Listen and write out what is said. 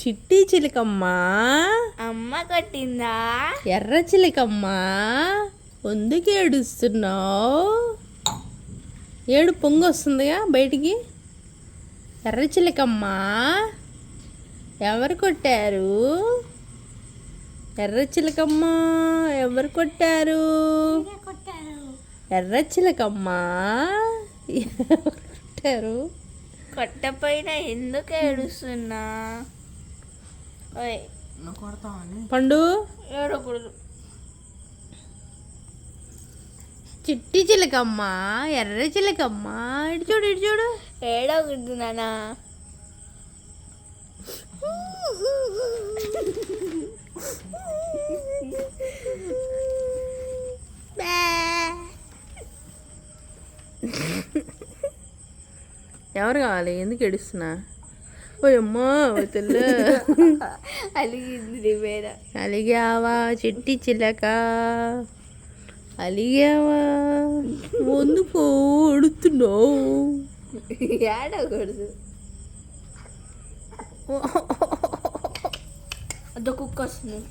చిట్టి చిలకమ్మ అమ్మ కొట్టిందా? ఎర్ర చిలకమ్మ ఎందుకు ఏడుస్తున్నావు? ఏడు పొంగు వస్తుందిగా బయటికి. ఎర్ర చిలకమ్మ ఎవరు కొట్టారు? ఎర్ర చిలకమ్మ ఎవరు కొట్టారు? ఎర్ర చిలకమ్మ ఎవరు కొట్టారు? కొట్టపోయినా ఎందుకు ఏడుస్తున్నా? పండు ఏడకూడదు. చిట్టి చిలకమ్మ ఎర్ర చిలకమ్మ ఇటు చూడు ఇటు చూడు. ఏడకూడదు నాన్న. ఎవరు కావాలి? ఎందుకు ఏడుస్తున్నా? ఓ అమ్మా తెల్ల అలిగింది మీద. అలిగావా చిట్టి చిలక? అలిగావా? ఎందుకు ఏడుస్తున్నావు? ఏడకూడదు. అదో కుక్క వస్తుంది.